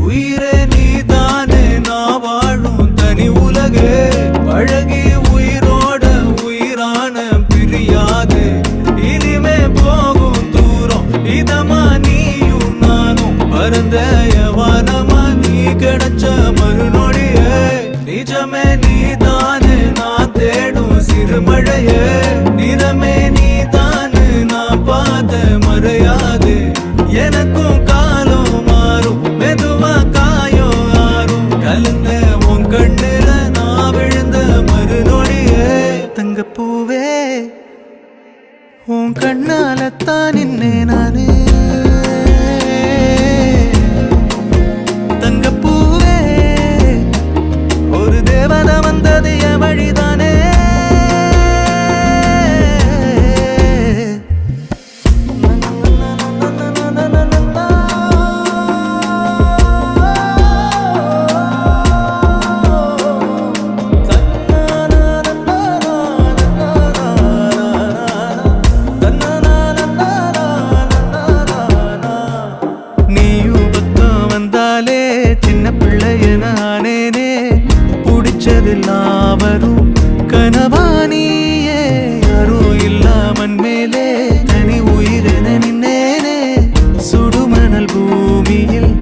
உயிரே நீதானே நான் வாழும் தனி உலகே பழகி உயிரோட உயிரான பிரியாது இனிமே போகும் தூரம் இதமா நீயும் நானும் பரந்த யவானமா நீ கிடைச்ச மறுநொடியே நிஜமே நீதானே நான் தேடும் சிறுமழையே நிறமே நீதானே நான் பார்த்த மறையாது எனக்கும் காலம் மாறும் மெதுவா காயம் ஆறும் கலந்த உன் கண்ணுல நான் விழுந்த மறுநொடியே தங்கப்பூவே உன் கண்ணாலத்தான் நின்னே நானே தங்கப்பூவே ஒரு தேவதை வந்தது என் வழிதானே சின்ன பிள்ளைய நானேனே பிடிச்சதெல்லாம் வரும்